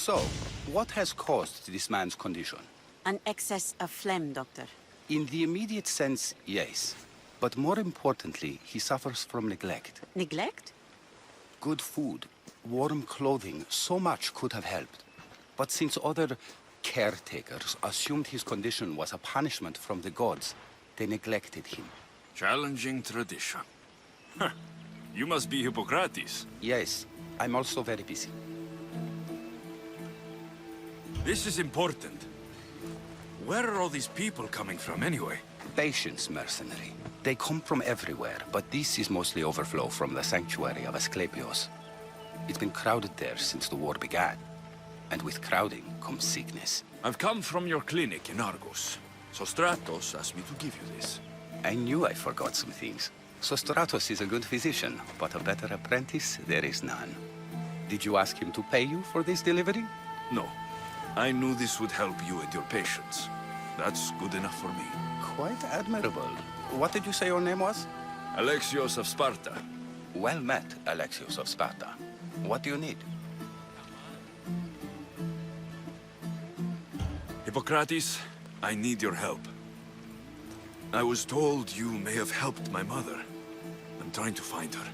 So, what has caused this man's condition? An excess of phlegm, Doctor. In the immediate sense, yes. But more importantly, he suffers from neglect. Neglect? Good food, warm clothing, so much could have helped. But since other caretakers assumed his condition was a punishment from the gods, they neglected him. Challenging tradition. Huh. You must be Hippocrates. Yes, I'm also very busy. This is important. Where are all these people coming from anyway? Patience, mercenary. They come from everywhere, but this is mostly overflow from the sanctuary of Asclepios. It's been crowded there since the war began. And with crowding comes sickness. I've come from your clinic in Argos. So Stratos asked me to give you this. I knew I forgot some things. Sostratos is a good physician, but a better apprentice there is none. Did you ask him to pay you for this delivery? No. I knew this would help you and your patients. That's good enough for me. Quite admirable. What did you say your name was? Alexios of Sparta. Well met, Alexios of Sparta. What do you need? Hippocrates, I need your help. I was told you may have helped my mother. I'm trying to find her.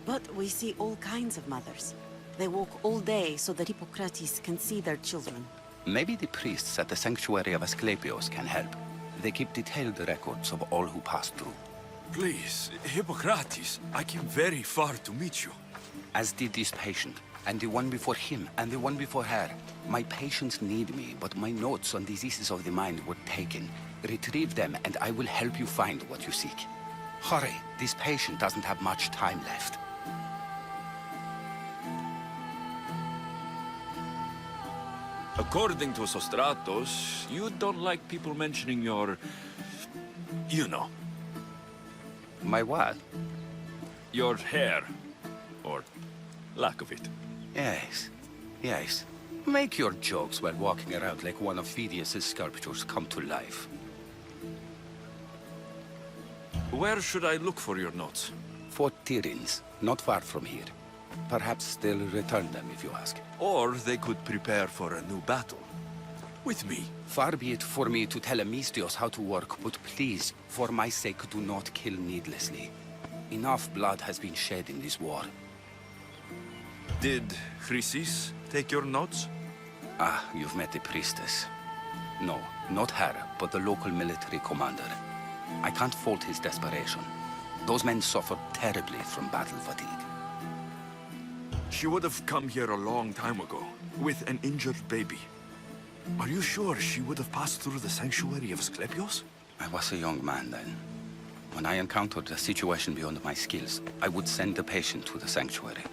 But we see all kinds of mothers. They walk all day so that Hippocrates can see their children. Maybe the priests at the sanctuary of Asclepios can help. They keep detailed records of all who pass through. Please, Hippocrates, I came very far to meet you. As did this patient, and the one before him, and the one before her. My patients need me, but my notes on diseases of the mind were taken. Retrieve them, and I will help you find what you seek. Hurry, this patient doesn't have much time left. According to Sostratos, you don't like people mentioning your... you know. My what? Your hair. Or lack of it. Yes, yes. Make your jokes while walking around like one of Phidias' sculptures come to life. Where should I look for your notes? Fort Tyrins, not far from here. Perhaps they'll return them if you ask. Or they could prepare for a new battle. With me. Far be it for me to tell Amistios how to work, but please, for my sake, do not kill needlessly. Enough blood has been shed in this war. Did Chrysis take your notes? Ah, you've met the priestess. No, not her, but the local military commander. I can't fault his desperation. Those men suffered terribly from battle fatigue. She would have come here a long time ago, with an injured baby. Are you sure she would have passed through the sanctuary of Asclepios? I was a young man then. When I encountered a situation beyond my skills, I would send the patient to the sanctuary.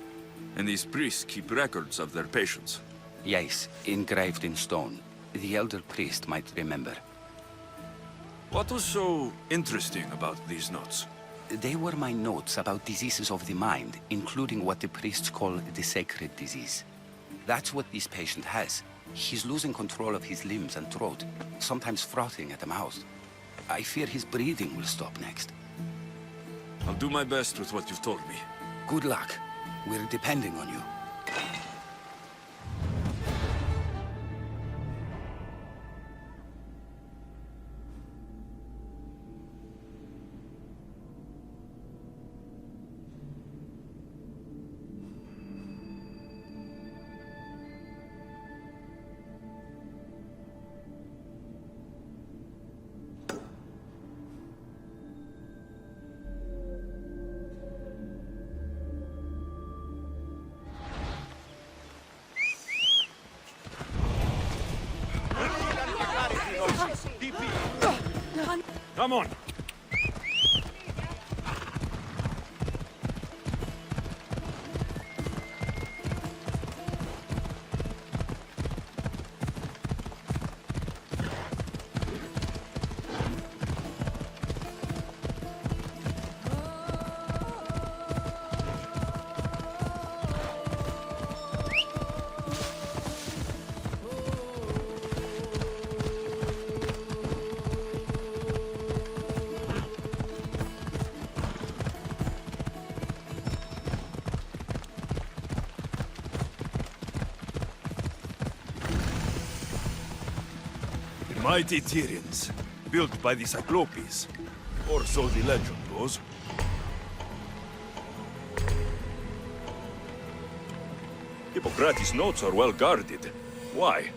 And these priests keep records of their patients? Yes, engraved in stone. The elder priest might remember. What was so interesting about these notes? They were my notes about diseases of the mind, including what the priests call the sacred disease. That's what this patient has. He's losing control of his limbs and throat, sometimes frothing at the mouth. I fear his breathing will stop next. I'll do my best with what you've told me. Good luck. We're depending on you. Come on! Mighty Tyrians, built by the Cyclopes. Or so the legend goes. Hippocrates' notes are well guarded. Why?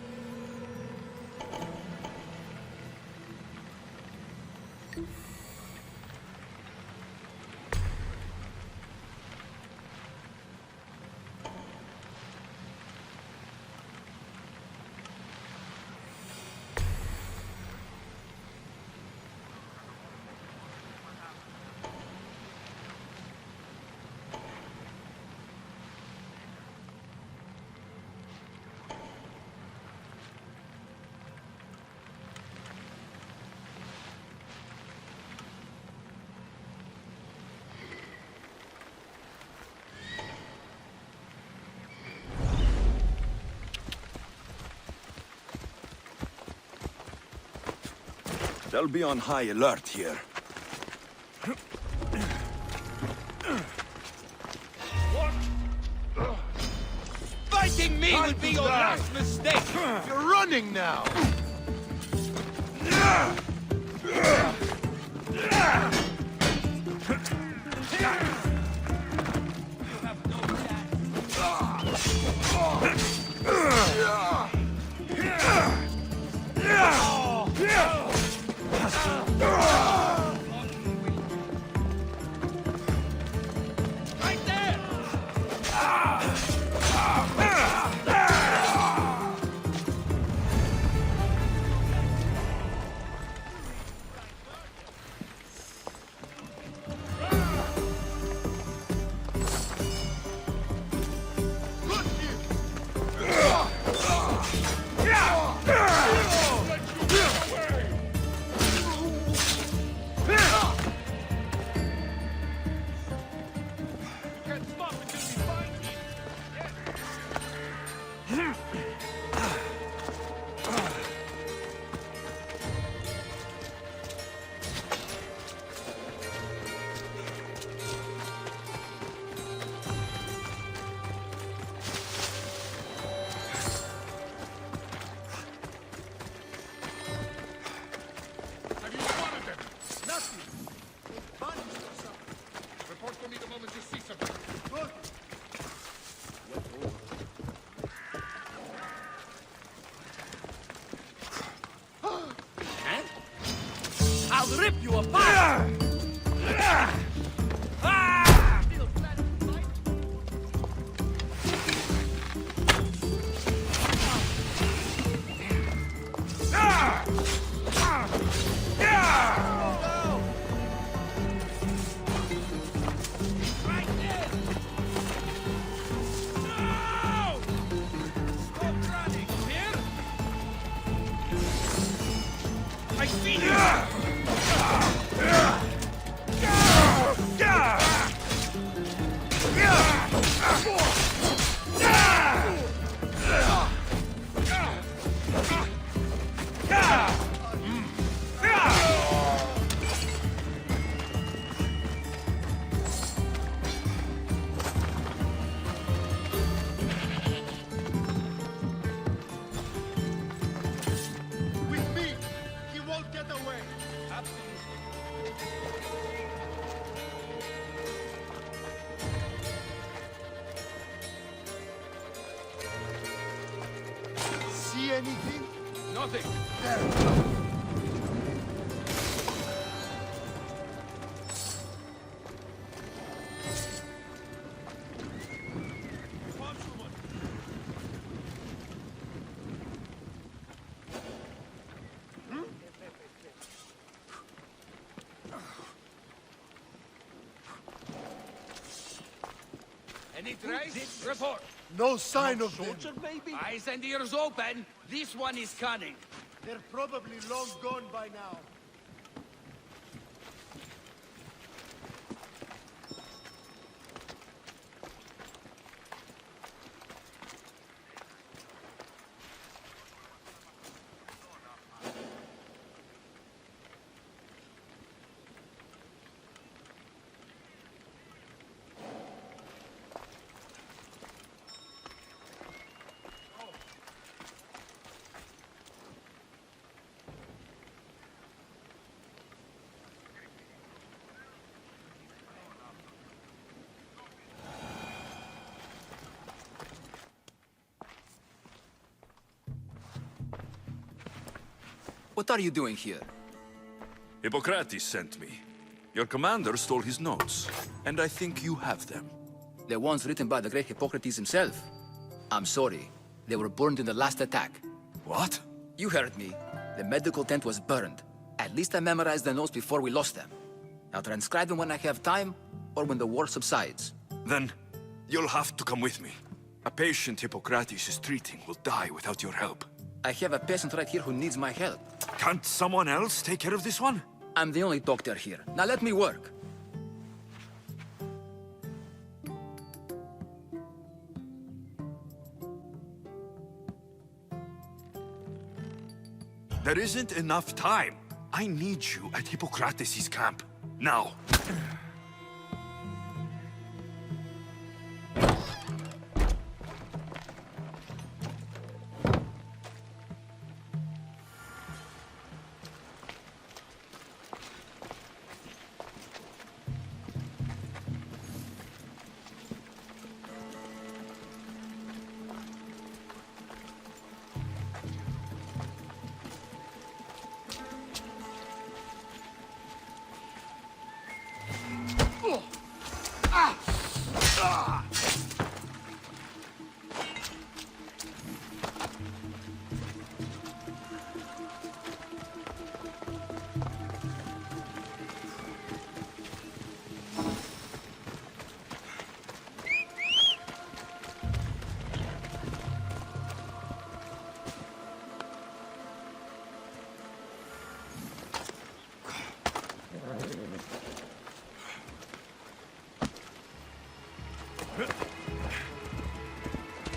They'll be on high alert here. Fighting me would be your last mistake! You're running now! Right there! Have you spotted them? Nothing. Vanished or something. Report to me the moment you see something. Good. I'll rip you apart! Right there! No! Stop running! Here? I see you! With me, he won't get away. See anything? Nothing! There. Any trace? Report! No sign of them. Eyes and ears open! This one is cunning! They're probably long gone by now. What are you doing here? Hippocrates sent me. Your commander stole his notes, and I think you have them. The ones written by the great Hippocrates himself. I'm sorry. They were burned in the last attack. What? You heard me. The medical tent was burned. At least I memorized the notes before we lost them. I'll transcribe them when I have time, or when the war subsides. Then, you'll have to come with me. A patient Hippocrates is treating will die without your help. I have a patient right here who needs my help. Can't someone else take care of this one? I'm the only doctor here. Now let me work. There isn't enough time. I need you at Hippocrates' camp. Now.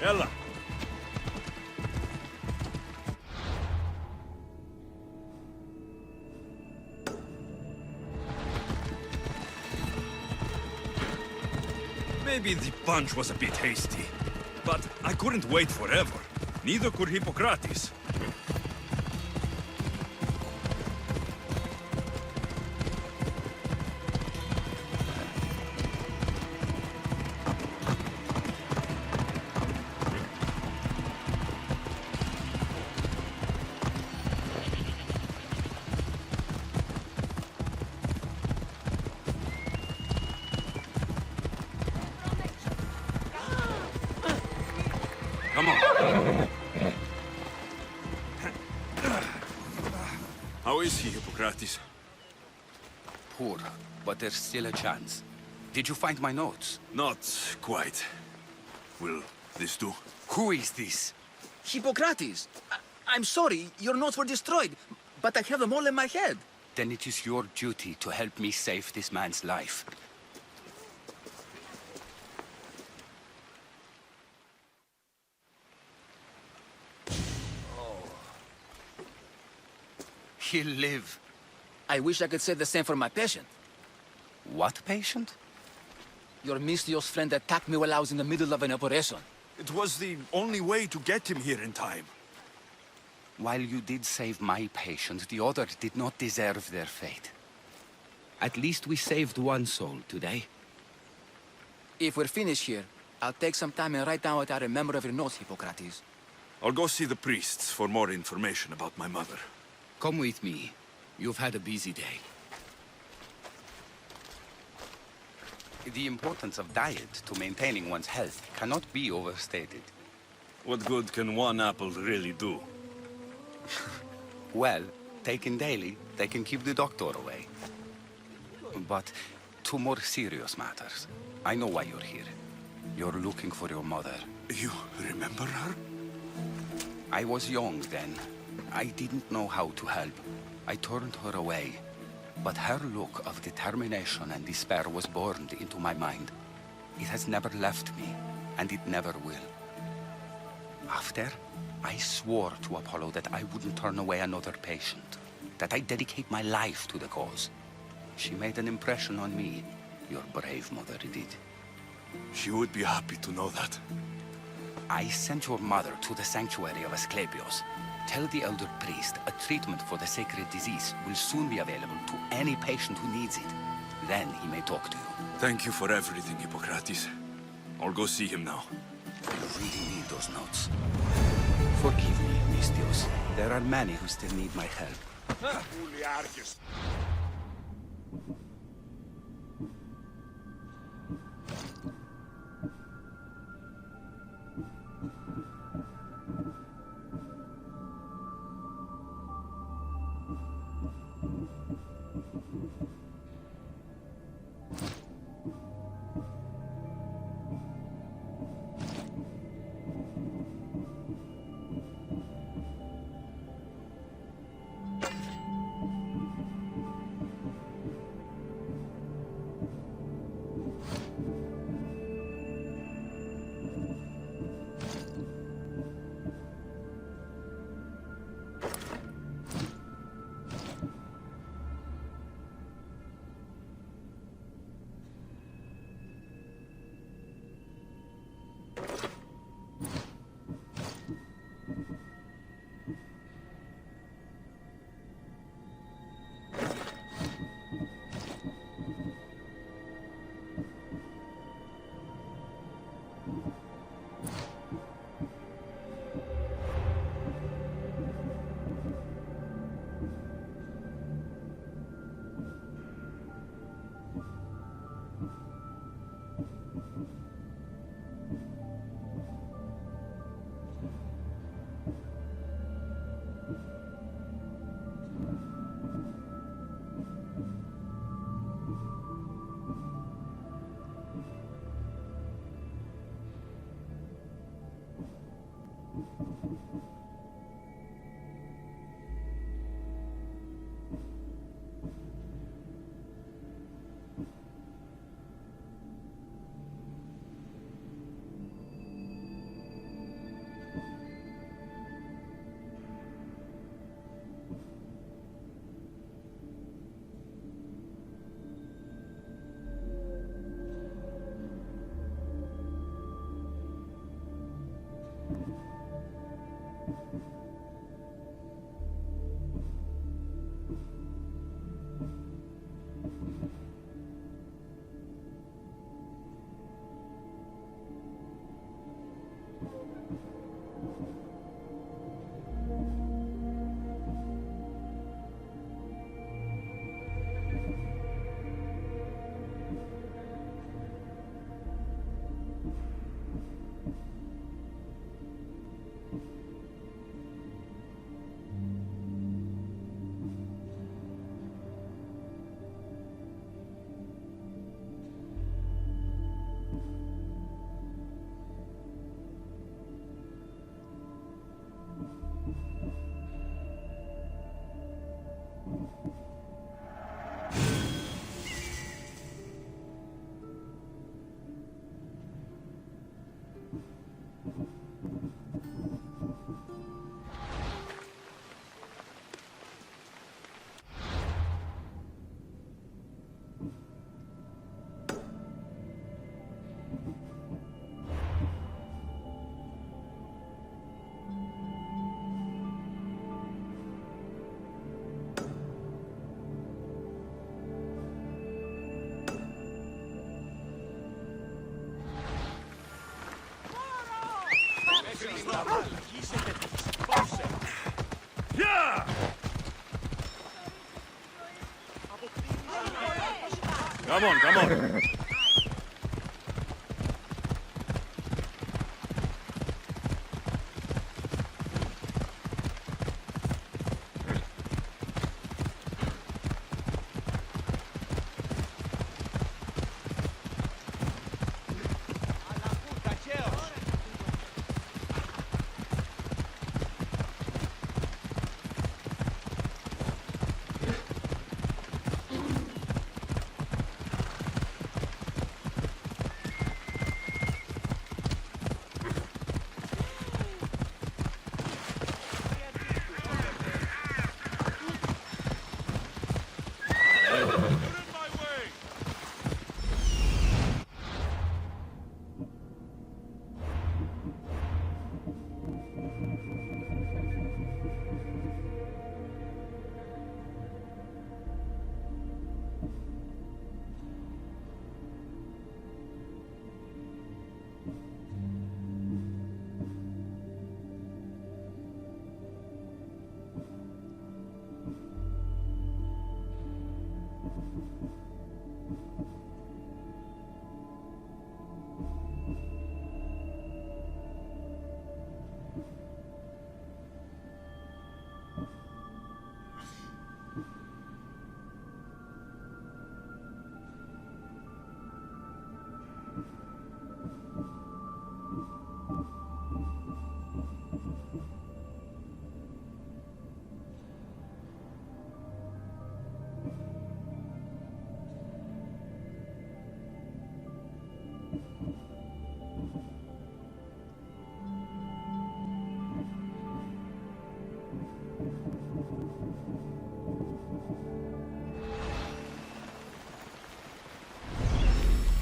Ella. Maybe the punch was a bit hasty, but I couldn't wait forever. Neither could Hippocrates. Come on. How is he, Hippocrates? Poor, but there's still a chance. Did you find my notes? Not quite. Will this do? Who is this? Hippocrates! I'm sorry, your notes were destroyed, but I have them all in my head. Then it is your duty to help me save this man's life. He'll live. I wish I could say the same for my patient. What patient? Your mysterious friend attacked me while I was in the middle of an operation. It was the only way to get him here in time. While you did save my patient, the others did not deserve their fate. At least we saved one soul today. If we're finished here, I'll take some time and write down what I remember of your notes, Hippocrates. I'll go see the priests for more information about my mother. Come with me. You've had a busy day. The importance of diet to maintaining one's health cannot be overstated. What good can one apple really do? Well, taken daily, they can keep the doctor away. But to more serious matters, I know why you're here. You're looking for your mother. You remember her? I was young then. I didn't know how to help. I turned her away. But her look of determination and despair was burned into my mind. It has never left me, and it never will. After, I swore to Apollo that I wouldn't turn away another patient, that I'd dedicate my life to the cause. She made an impression on me. Your brave mother did. She would be happy to know that. I sent your mother to the sanctuary of Asclepios. Tell the elder priest a treatment for the sacred disease will soon be available to any patient who needs it. Then he may talk to you. Thank you for everything, Hippocrates. I'll go see him now. You really need those notes. Forgive me, Mystios. There are many who still need my help. Φουλιάρχες. Come on, come on.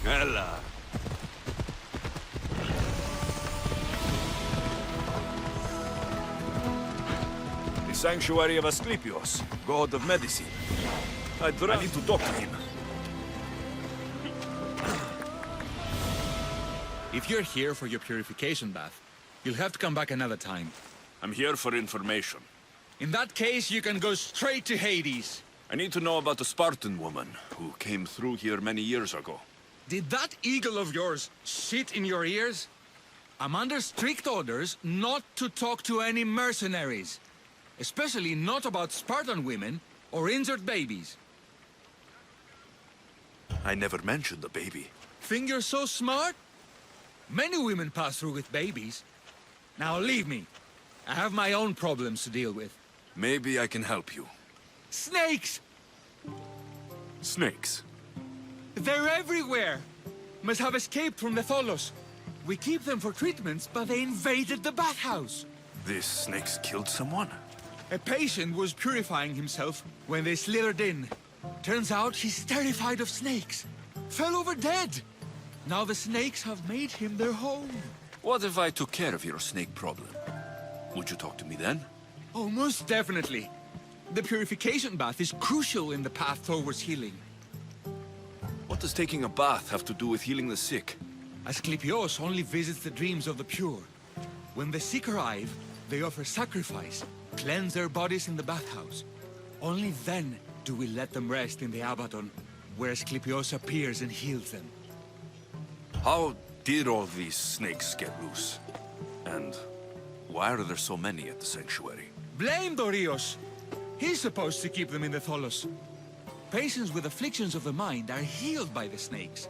Ella. The sanctuary of Asclepios, god of medicine. I need to talk to him. If you're here for your purification bath, you'll have to come back another time. I'm here for information. In that case, you can go straight to Hades. I need to know about the Spartan woman who came through here many years ago. Did that eagle of yours shit in your ears? I'm under strict orders not to talk to any mercenaries. Especially not about Spartan women or injured babies. I never mentioned the baby. Think you're so smart? Many women pass through with babies. Now leave me. I have my own problems to deal with. Maybe I can help you. Snakes! Snakes? They're everywhere! Must have escaped from the Tholos. We keep them for treatments, but they invaded the bathhouse. These snakes killed someone? A patient was purifying himself when they slithered in. Turns out he's terrified of snakes. Fell over dead. Now the snakes have made him their home. What if I took care of your snake problem? Would you talk to me then? Oh, most definitely. The purification bath is crucial in the path towards healing. What does taking a bath have to do with healing the sick? Asclepios only visits the dreams of the pure. When the sick arrive, they offer sacrifice, cleanse their bodies in the bathhouse. Only then do we let them rest in the Abaddon, where Asclepios appears and heals them. How did all these snakes get loose? And why are there so many at the sanctuary? Blame Dorios! He's supposed to keep them in the Tholos. Patients with afflictions of the mind are healed by the snakes.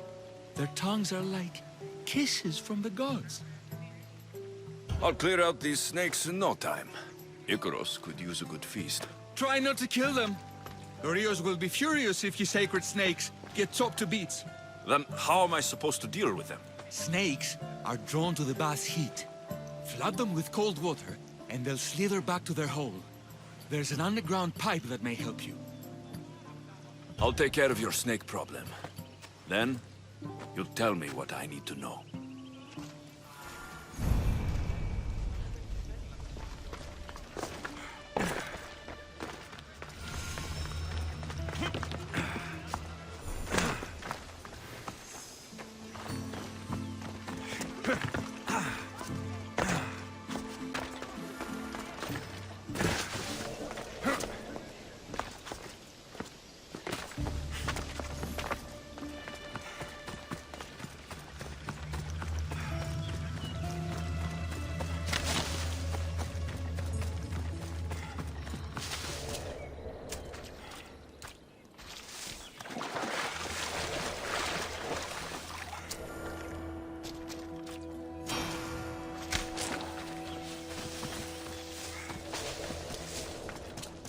Their tongues are like kisses from the gods. I'll clear out these snakes in no time. Icaros could use a good feast. Try not to kill them. Dorios will be furious if you sacred snakes get chopped to bits. Then how am I supposed to deal with them? Snakes are drawn to the bath's heat. Flood them with cold water, and they'll slither back to their hole. There's an underground pipe that may help you. I'll take care of your snake problem. Then, you'll tell me what I need to know.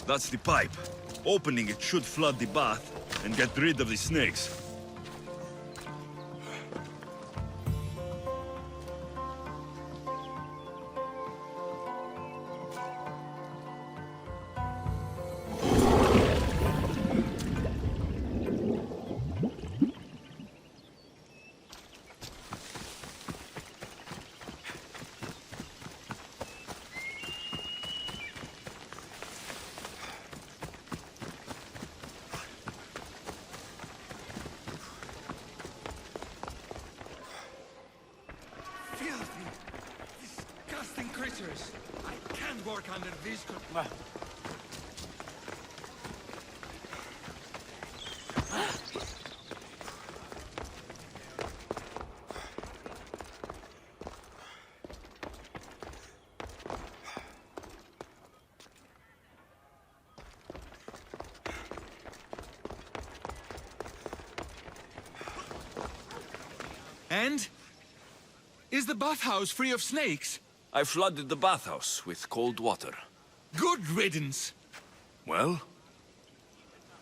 That's the pipe. Opening it should flood the bath and get rid of the snakes. Filthy, disgusting creatures. I can't work under these And? Is the bathhouse free of snakes? I flooded the bathhouse with cold water. Good riddance. Well,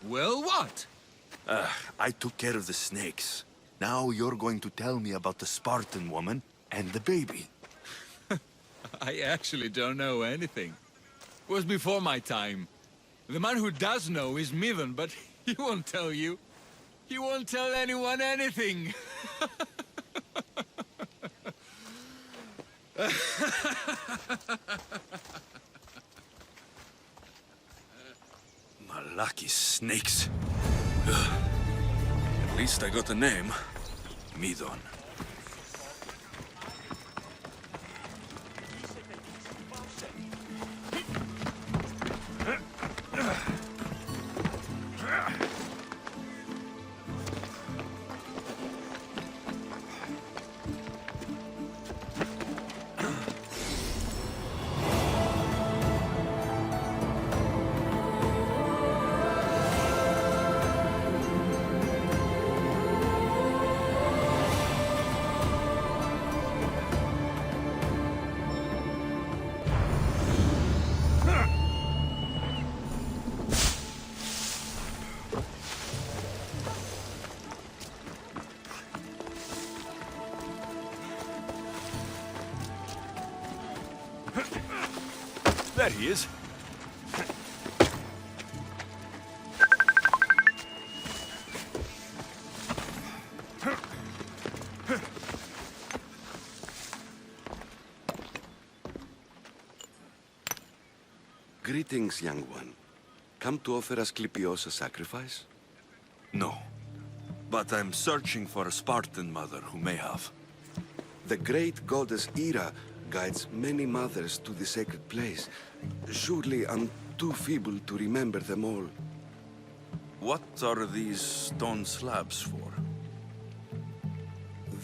Well, what? I took care of the snakes. Now you're going to tell me about the Spartan woman and the baby. I actually don't know anything. It was before my time. The man who does know is Midon, but he won't tell you. He won't tell anyone anything. Malaki snakes. At least I got a name. Midon. There he is. Greetings, young one. Come to offer Asclepios a sacrifice? No. But I'm searching for a Spartan mother who may have. The great goddess Ira guides many mothers to the sacred place. Surely I'm too feeble to remember them all. What are these stone slabs for?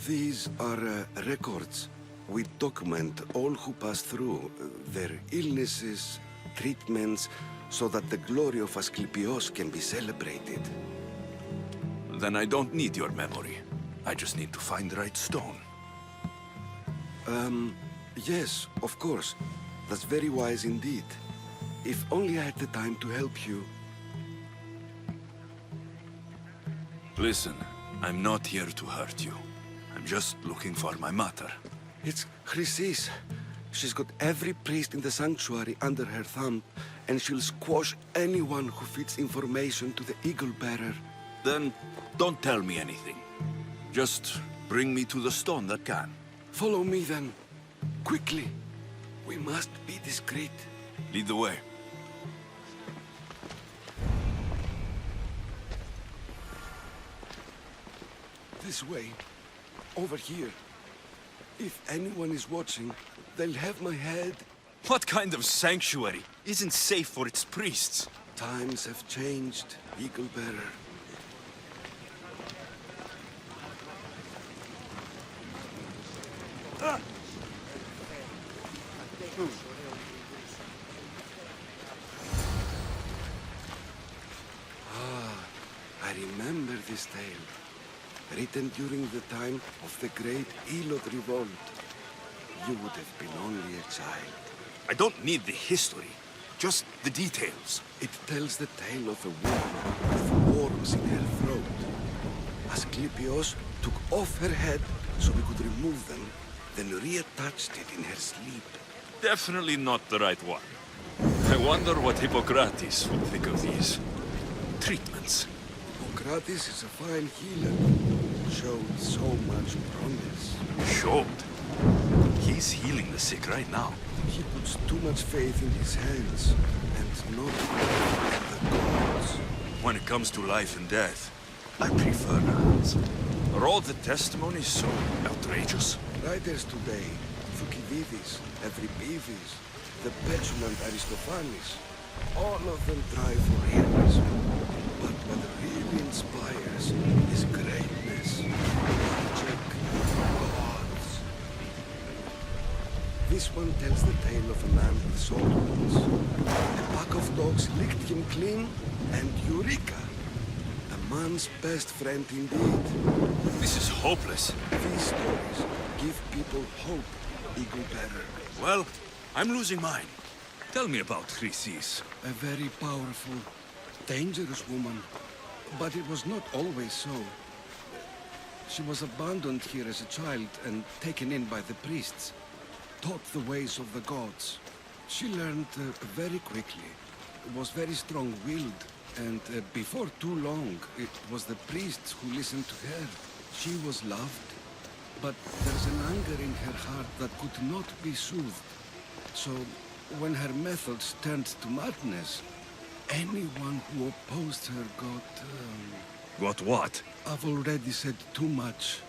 These are records. We document all who pass through, their illnesses, treatments, so that the glory of Asclepios can be celebrated. Then I don't need your memory. I just need to find the right stone. Yes, of course. That's very wise indeed. If only I had the time to help you. Listen, I'm not here to hurt you. I'm just looking for my mother. It's Chrysis. She's got every priest in the sanctuary under her thumb, and she'll squash anyone who feeds information to the Eagle Bearer. Then don't tell me anything. Just bring me to the stone that can. Follow me then. Quickly. We must be discreet. Lead the way. This way. Over here. If anyone is watching, they'll have my head. What kind of sanctuary isn't safe for its priests? Times have changed, Eagle Bearer. I remember this tale. Written during the time of the great Elod Revolt. You would have been only a child. I don't need the history, just the details. It tells the tale of a woman with worms in her throat. Asclepios took off her head so we could remove them, then reattached it in her sleep. Definitely not the right one. I wonder what Hippocrates would think of these treatments. Hippocrates is a fine healer. Showed so much promise. Showed? He's healing the sick right now. He puts too much faith in his hands, and not in the gods. When it comes to life and death, I prefer hands. Are all the testimonies so outrageous? Writers today, Thucydides, Euripides, the petulant Aristophanes, all of them try for realism. But what really inspires is greatness, magic, gods. This one tells the tale of a man with sword wounds. A pack of dogs licked him clean, and eureka! A man's best friend indeed. This is hopeless. These stories give people hope, Eagle Bearer. Well, I'm losing mine. Tell me about Chrysis. A very powerful, dangerous woman. But it was not always so. She was abandoned here as a child and taken in by the priests, taught the ways of the gods. She learned very quickly, was very strong-willed, and before too long, it was the priests who listened to her. She was loved, but there's an anger in her heart that could not be soothed. So, when her methods turned to madness, anyone who opposed her got... Got what? I've already said too much.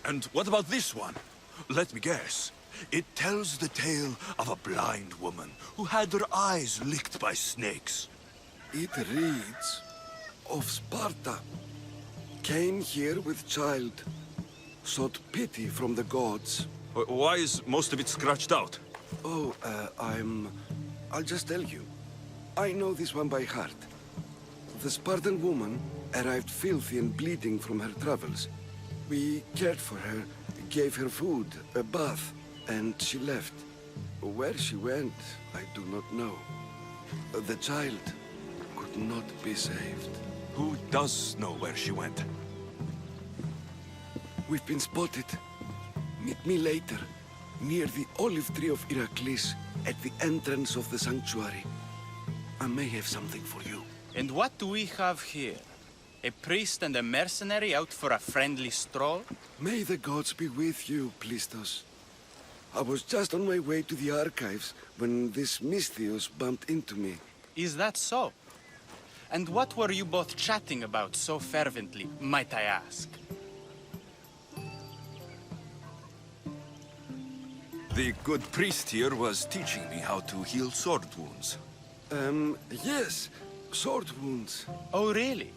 And what about this one? Let me guess. It tells the tale of a blind woman who had her eyes licked by snakes. It reads of Sparta. Came here with child. Sought pity from the gods. Why is most of it scratched out? Oh, I'll just tell you. I know this one by heart. The Spartan woman arrived filthy and bleeding from her travels. We cared for her, gave her food, a bath, and she left. Where she went, I do not know. The child could not be saved. Who does know where she went? We've been spotted. Meet me later, near the olive tree of Heracles, at the entrance of the sanctuary. I may have something for you. And what do we have here? A priest and a mercenary out for a friendly stroll? May the gods be with you, Plistos. I was just on my way to the archives when this Misthios bumped into me. Is that so? And what were you both chatting about so fervently, might I ask? The good priest here was teaching me how to heal sword wounds. Yes. Sword wounds. Oh, really?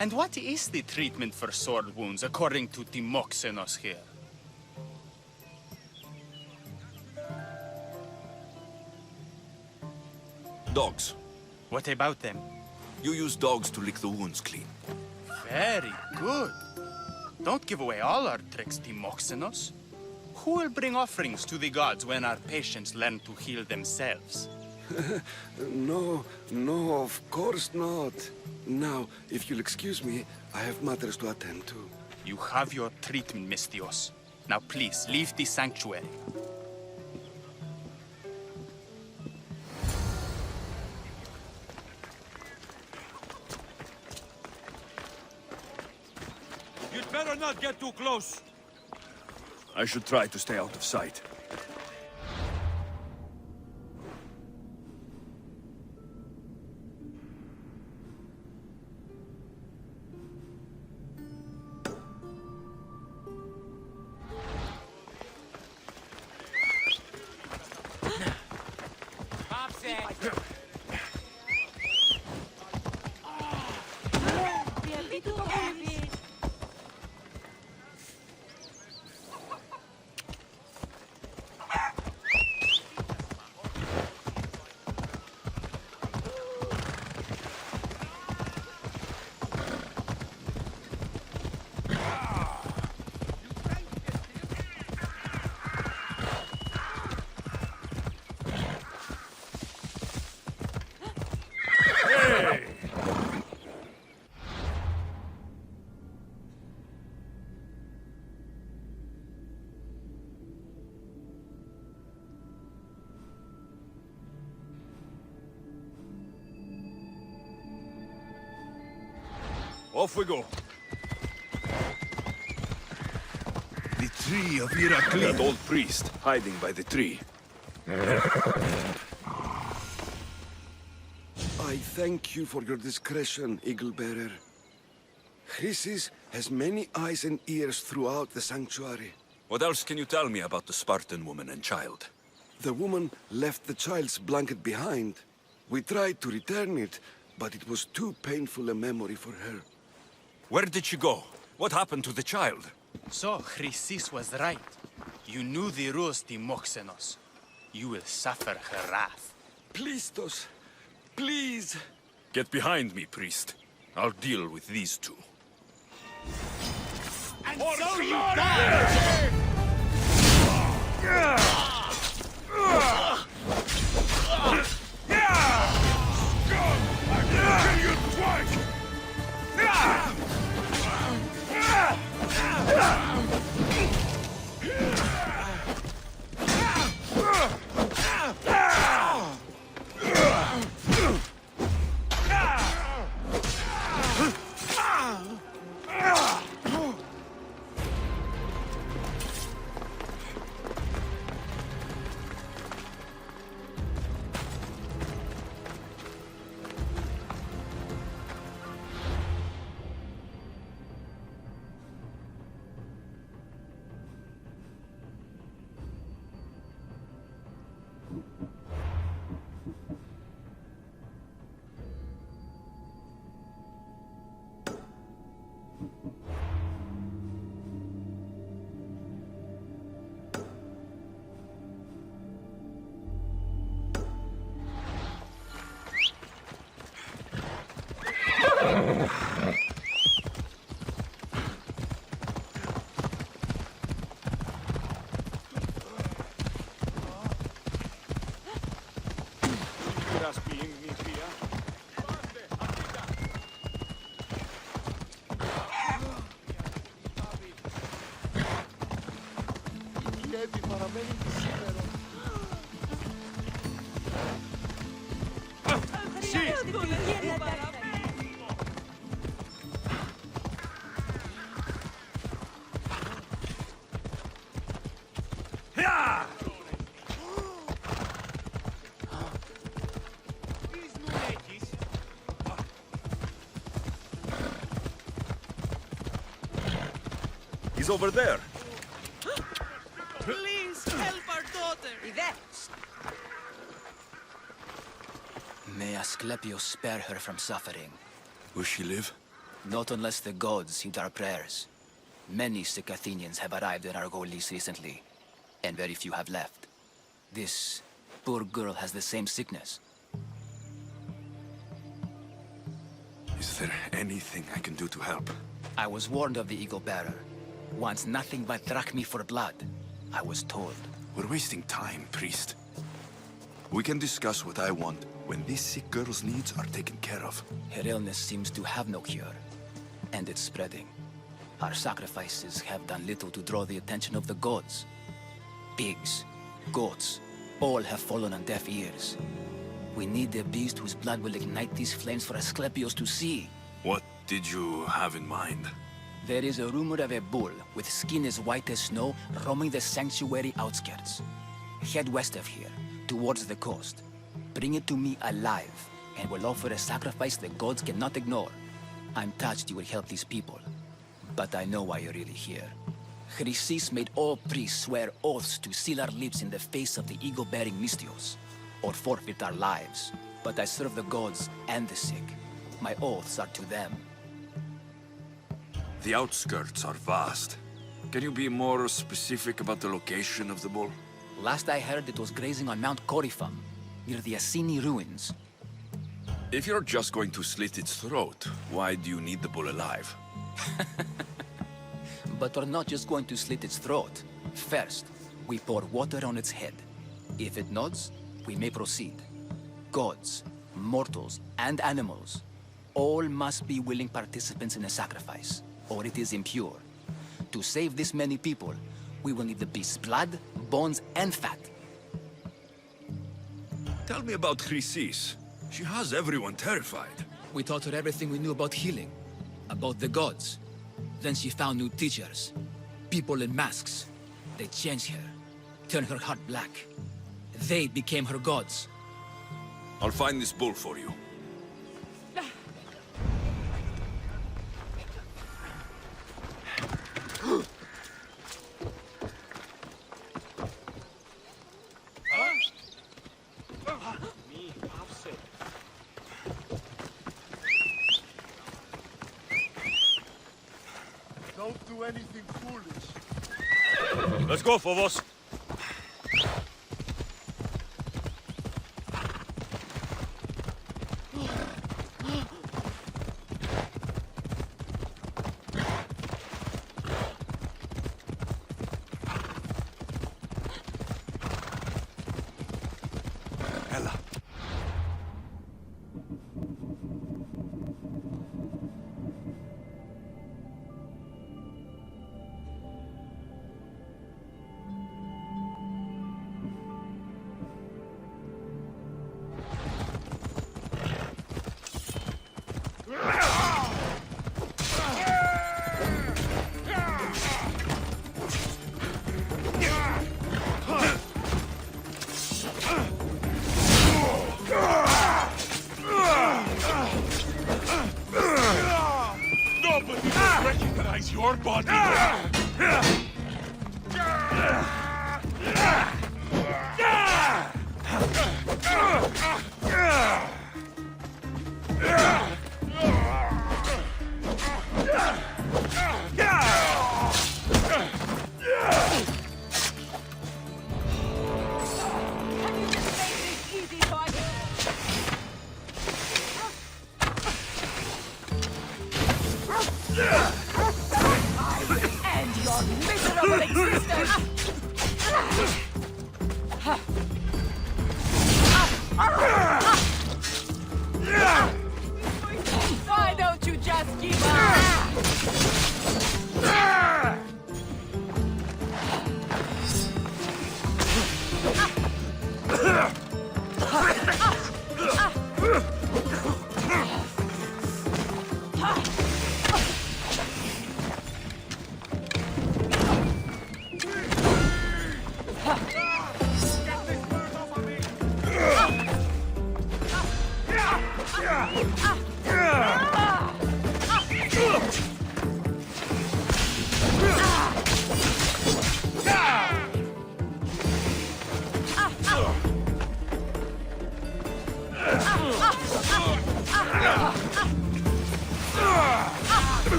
And what is the treatment for sword wounds, according to Timoxenos here? Dogs. What about them? You use dogs to lick the wounds clean. Very good. Don't give away all our tricks, Timoxenos. Who will bring offerings to the gods when our patients learn to heal themselves? No, of course not. Now, if you'll excuse me, I have matters to attend to. You have your treatment, Misthios. Now please, leave the sanctuary. You'd better not get too close. I should try to stay out of sight. Off we go. The tree of Heracles. That old priest, hiding by the tree. I thank you for your discretion, Eagle Bearer. Chrysis has many eyes and ears throughout the sanctuary. What else can you tell me about the Spartan woman and child? The woman left the child's blanket behind. We tried to return it, but it was too painful a memory for her. Where did she go? What happened to the child? So, Chrysis was right. You knew the rules, Timoxenos. You will suffer her wrath. Plistos, please, Get behind me, priest. I'll deal with these two. And so you die! He's over there. Please help our daughter! May Asclepius spare her from suffering. Will she live? Not unless the gods heed our prayers. Many sick Athenians have arrived in Argolis recently, and very few have left. This poor girl has the same sickness. Is there anything I can do to help? I was warned of the Eagle Bearer. Wants nothing but drachmi for blood, I was told. We're wasting time, priest. We can discuss what I want when this sick girl's needs are taken care of. Her illness seems to have no cure, and it's spreading. Our sacrifices have done little to draw the attention of the gods. Pigs, goats, all have fallen on deaf ears. We need a beast whose blood will ignite these flames for Asclepius to see. What did you have in mind? There is a rumor of a bull with skin as white as snow roaming the sanctuary outskirts. Head west of here, towards the coast. Bring it to me alive, and we'll offer a sacrifice the gods cannot ignore. I'm touched you will help these people, but I know why you're really here. Chrysis made all priests swear oaths to seal our lips in the face of the eagle-bearing Mystios, or forfeit our lives. But I serve the gods and the sick. My oaths are to them. The outskirts are vast. Can you be more specific about the location of the bull? Last I heard, it was grazing on Mount Corifum, near the Assini ruins. If you're just going to slit its throat, why do you need the bull alive? But we're not just going to slit its throat. First, we pour water on its head. If it nods, we may proceed. Gods, mortals, and animals, all must be willing participants in a sacrifice, or it is impure. To save this many people, we will need the beast's blood, bones, and fat. Tell me about Chrysis. She has everyone terrified. We taught her everything we knew about healing, about the gods. Then she found new teachers, people in masks. They changed her, turned her heart black. They became her gods. I'll find this bull for you. Don't do anything foolish. Let's go, Phobos.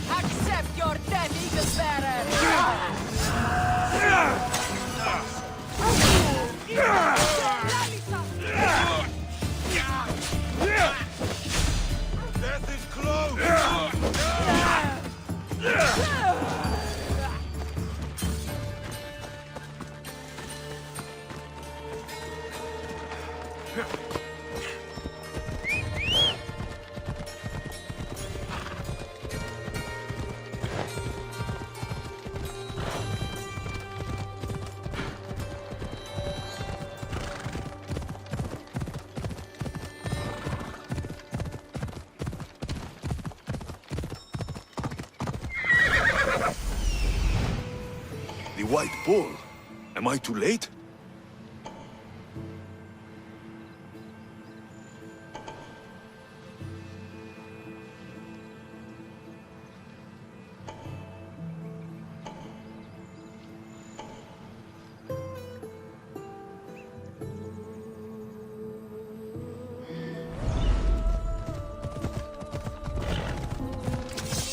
Accept your death, Eagle Bearer! Death is close! The White Bull. Am I too late?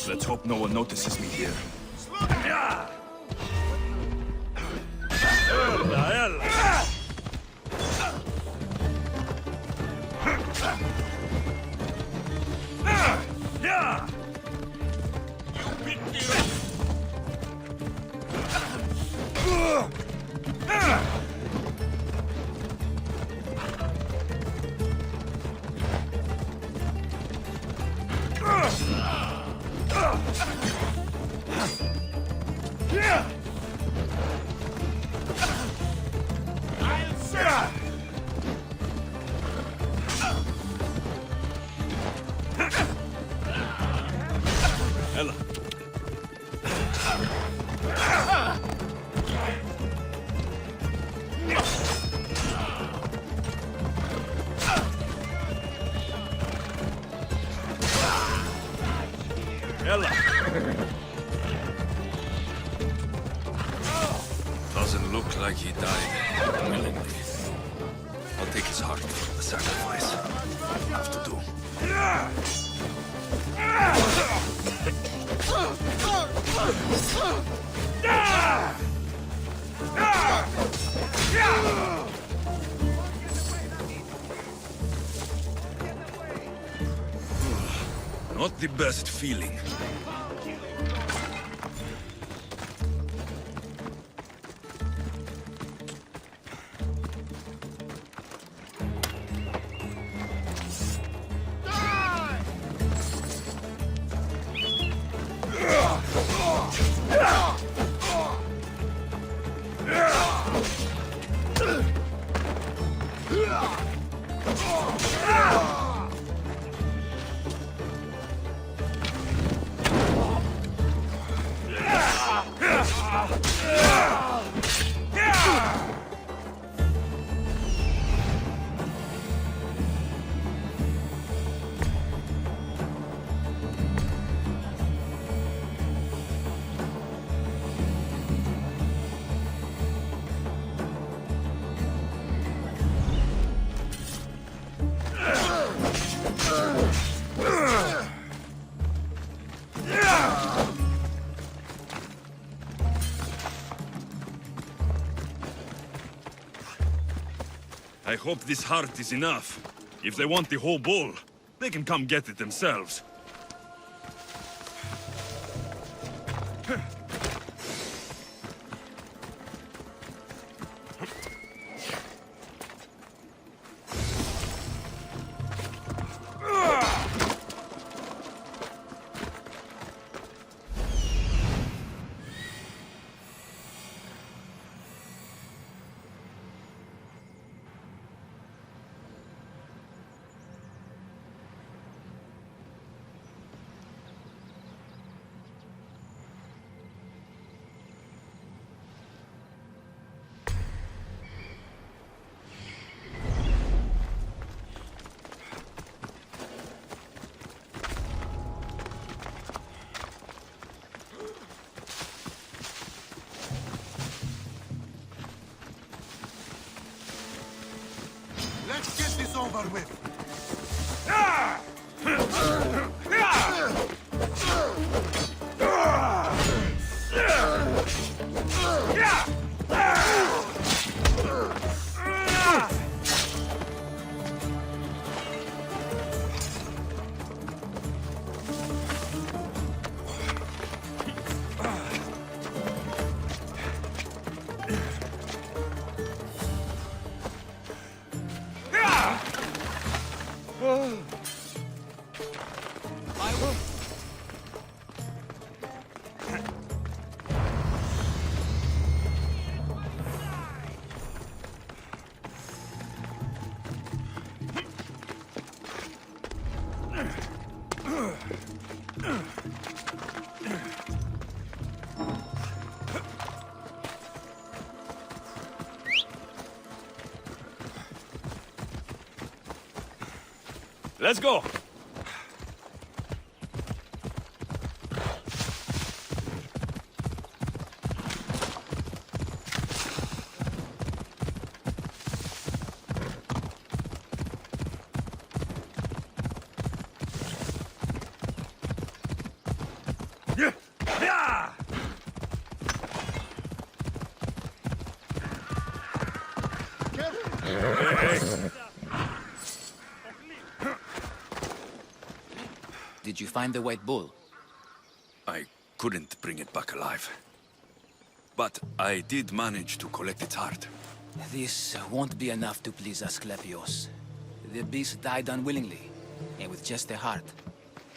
Let's hope no one notices me here. Ella. Ella. Doesn't look like he died willingly. I'll take his heart for the sacrifice. Have to do. Not the best feeling. I hope this heart is enough. If they want the whole bull, they can come get it themselves. over with. Let's go! Did you find the white bull? I couldn't bring it back alive. But I did manage to collect its heart. This won't be enough to please Asclepios. The beast died unwillingly, and with just the heart,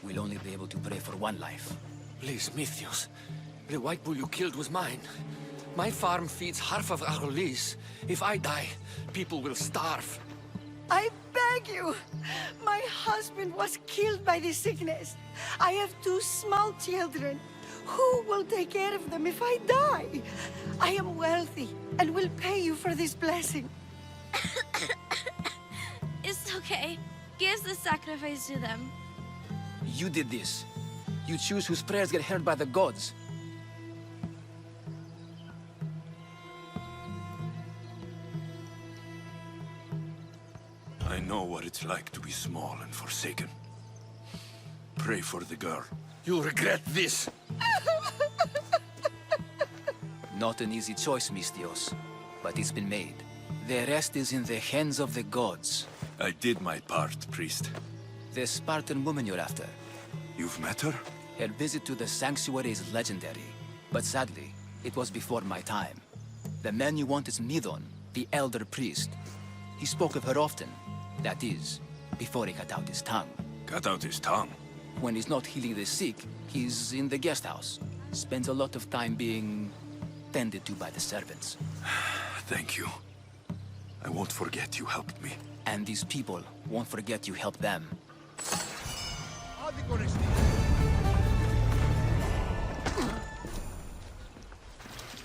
we'll only be able to pray for one life. Please, Mythios. The white bull you killed was mine. My farm feeds half of Argolis. If I die, people will starve. I beg you! My husband was killed by this sickness. I have 2 small children. Who will take care of them if I die? I am wealthy and will pay you for this blessing. It's okay. Give the sacrifice to them. You did this. You choose whose prayers get heard by the gods. I know what it's like to be small and forsaken. Pray for the girl. You'll regret this. Not an easy choice, Mystios, but it's been made. The rest is in the hands of the gods. I did my part, priest. The Spartan woman you're after. You've met her? Her visit to the sanctuary is legendary, but sadly, it was before my time. The man you want is Midon, the elder priest. He spoke of her often. That is, before he cut out his tongue. Cut out his tongue? When he's not healing the sick, he's in the guest house. Spends a lot of time being tended to by the servants. Thank you. I won't forget you helped me. And these people won't forget you helped them.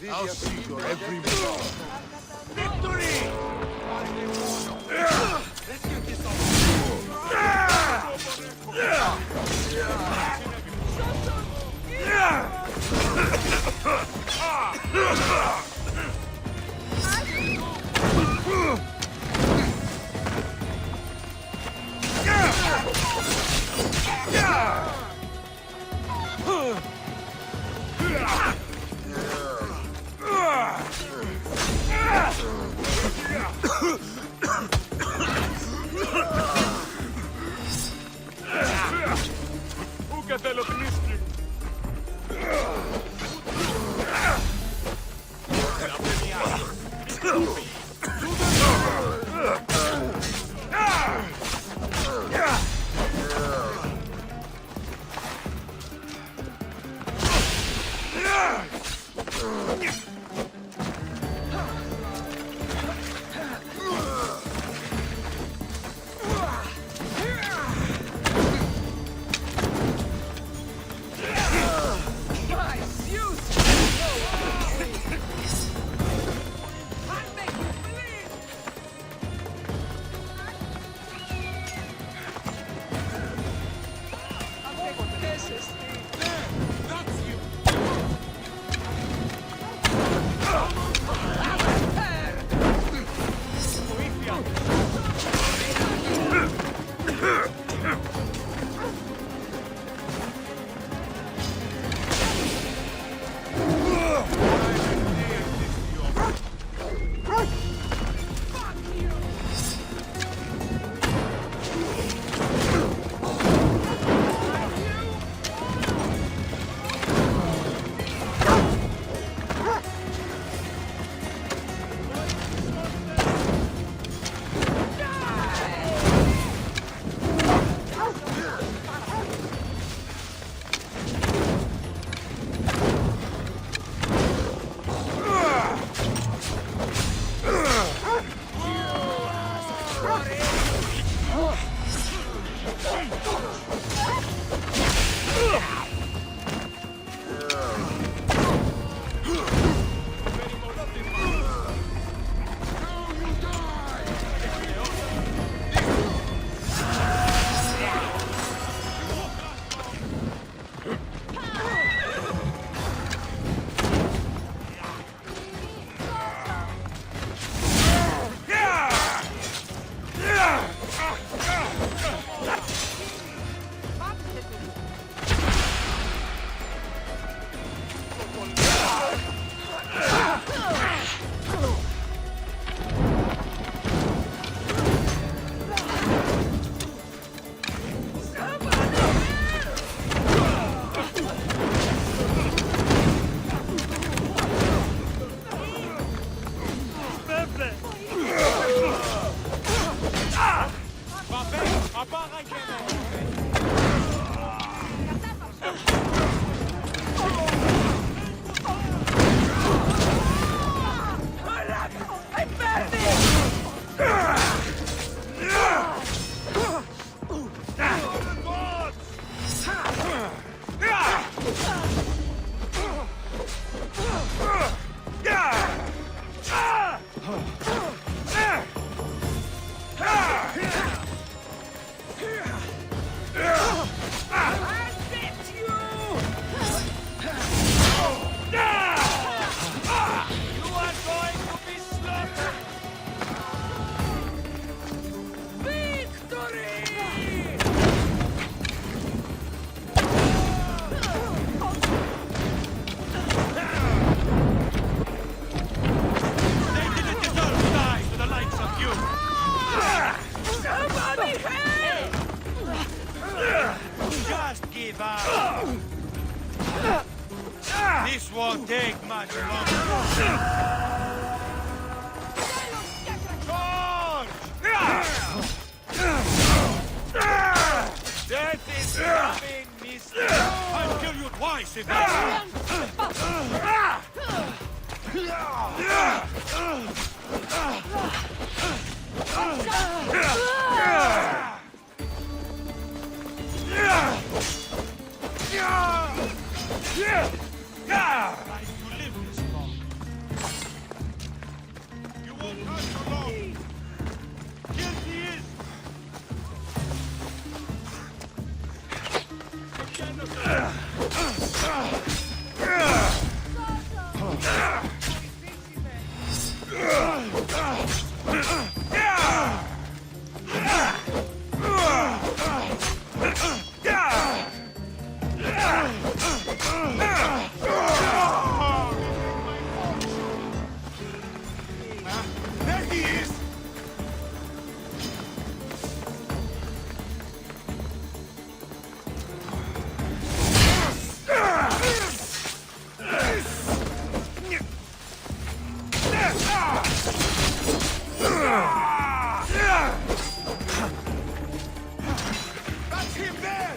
I'll see your every move. Victory! Let's get this This won't take much longer. Death is coming, mister. I'll kill you twice if Right to live this long. You won't last so long. Guilty is. There he is! That's him there!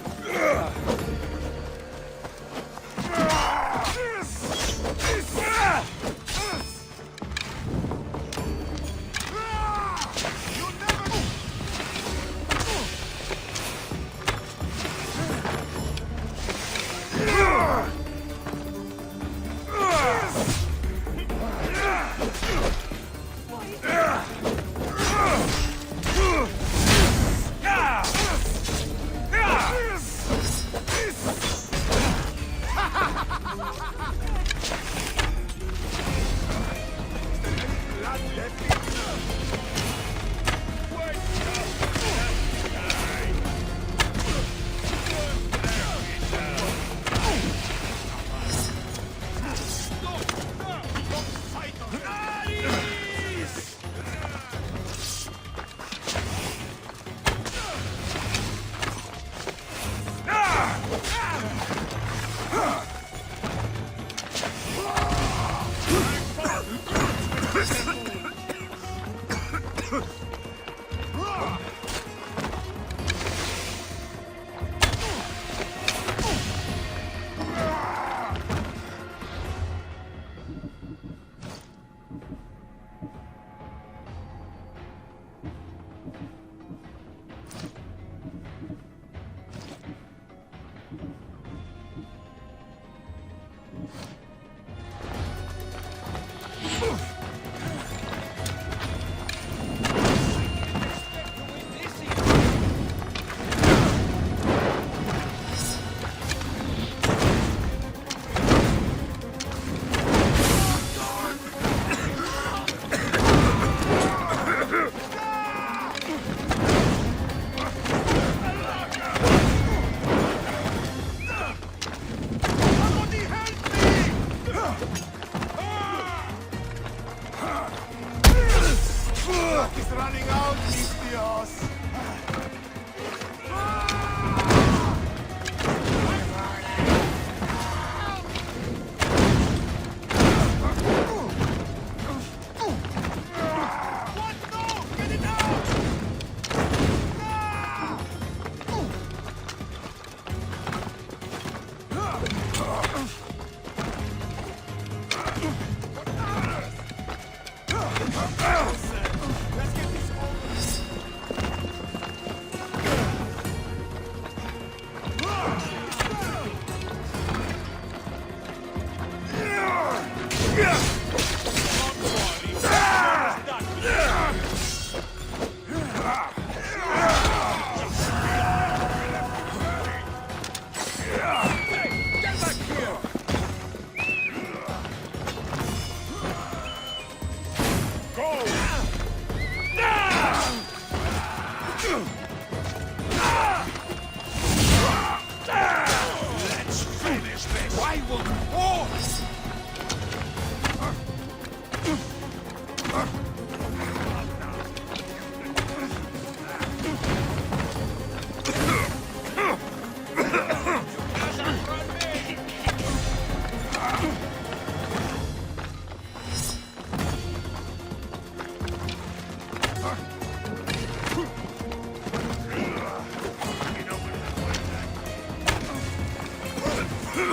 My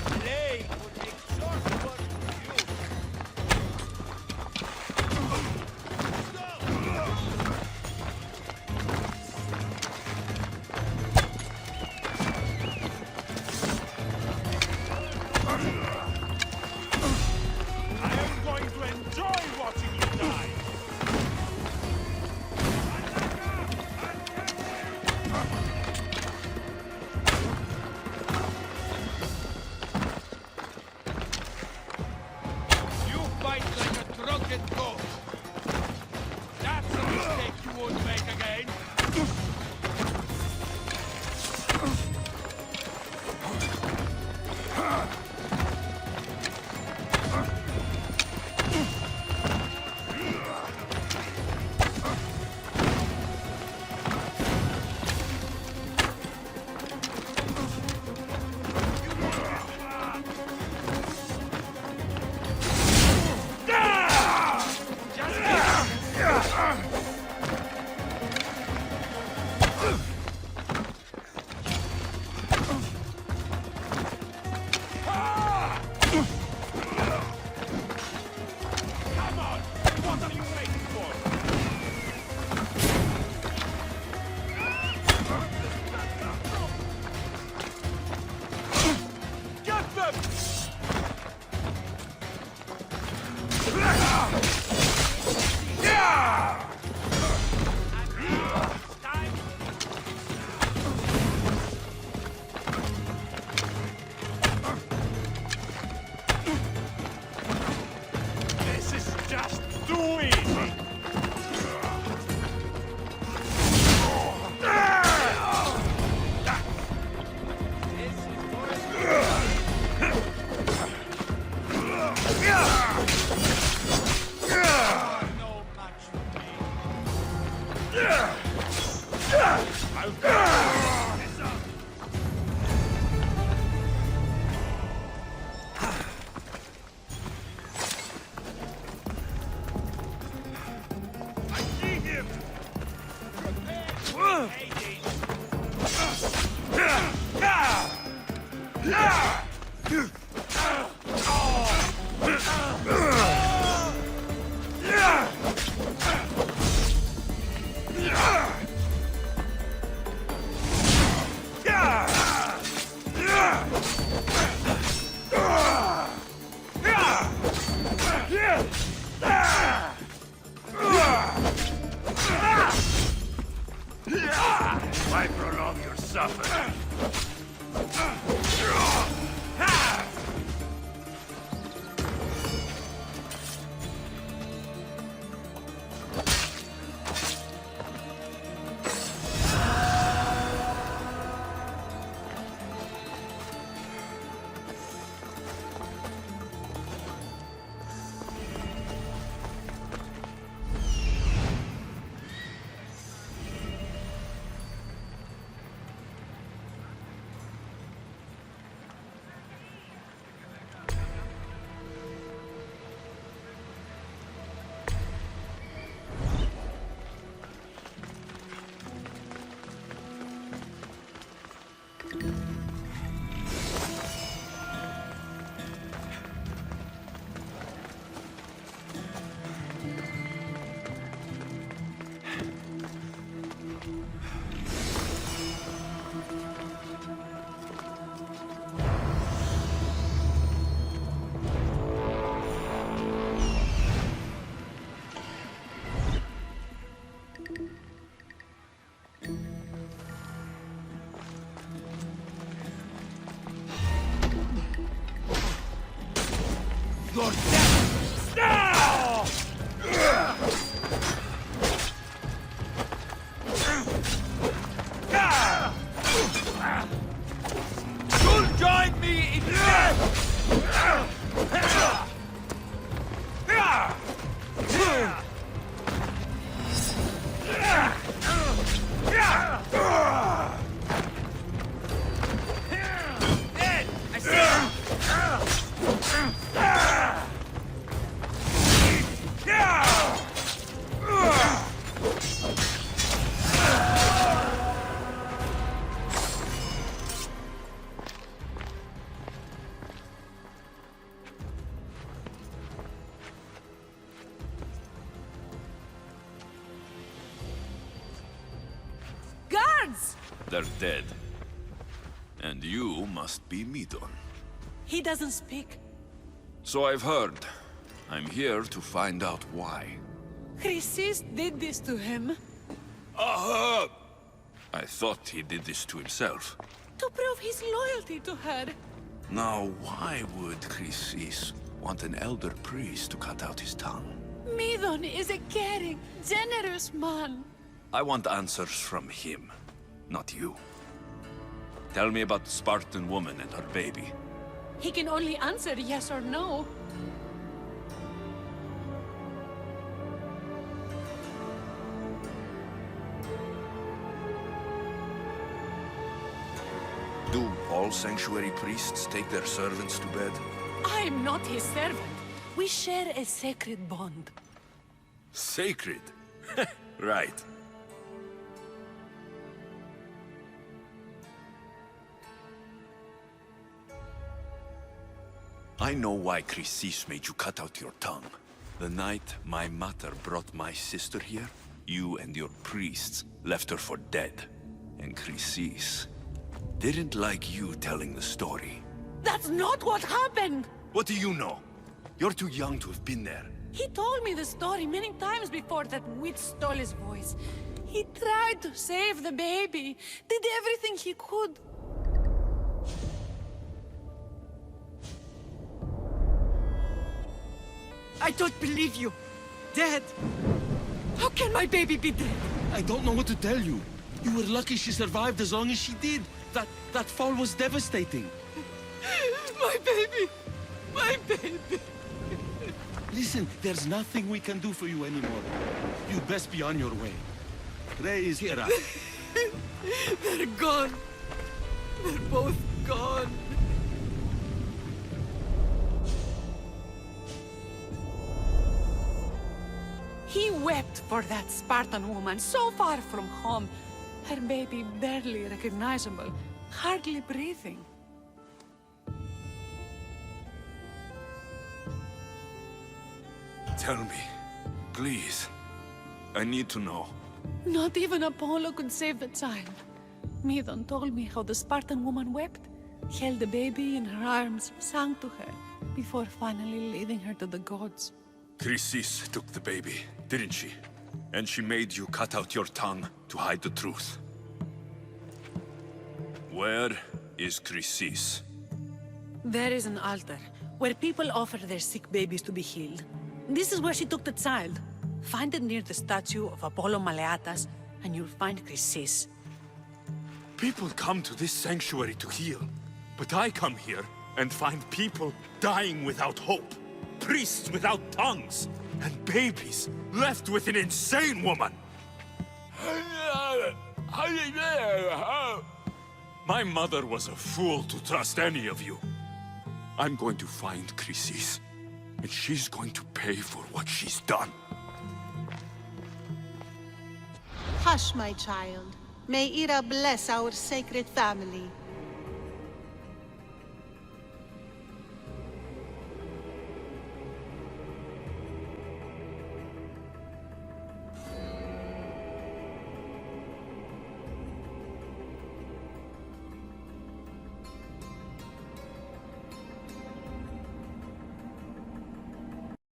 blade would make short work for you. I am going to enjoy watching you die. You fight like a drunken goat. That's a mistake you won't make again. Come on! What are you waiting for? Get them! This is just too easy! No match for me. I'll this up. I see him! Why prolong your suffering? Your death now! You'll join me in death! Ed, I see him! They're dead. And you must be Midon. He doesn't speak. So I've heard. I'm here to find out why. Chrysis did this to him. Aha! I thought he did this to himself. To prove his loyalty to her. Now, why would Chrysis want an elder priest to cut out his tongue? Midon is a caring, generous man. I want answers from him, not you. Tell me about the Spartan woman and her baby. He can only answer yes or no. Do all sanctuary priests take their servants to bed? I'm not his servant. We share a sacred bond. Sacred? Right. I know why Chrysis made you cut out your tongue. The night my mother brought my sister here, you and your priests left her for dead. And Chrysis didn't like you telling the story. That's not what happened! What do you know? You're too young to have been there. He told me the story many times before that witch stole his voice. He tried to save the baby, did everything he could. I don't believe you. Dead. How can my baby be dead? I don't know what to tell you. You were lucky she survived as long as she did. That fall was devastating. My baby! My baby! Listen, there's nothing we can do for you anymore. You'd best be on your way. Ray is here. They're gone. They're both gone. He wept for that Spartan woman, so far from home. Her baby barely recognizable, hardly breathing. Tell me, please. I need to know. Not even Apollo could save the child. Midon told me how the Spartan woman wept, held the baby in her arms, sang to her, before finally leading her to the gods. Chrysis took the baby, didn't she? And she made you cut out your tongue to hide the truth. Where is Chrysis? There is an altar, where people offer their sick babies to be healed. This is where she took the child. Find it near the statue of Apollo Maleatas, and you'll find Chrysis. People come to this sanctuary to heal. But I come here and find people dying without hope. Priests without tongues. And babies left with an insane woman. My mother was a fool to trust any of you. I'm going to find Chrysis, and she's going to pay for what she's done. Hush, my child. May Ira bless our sacred family.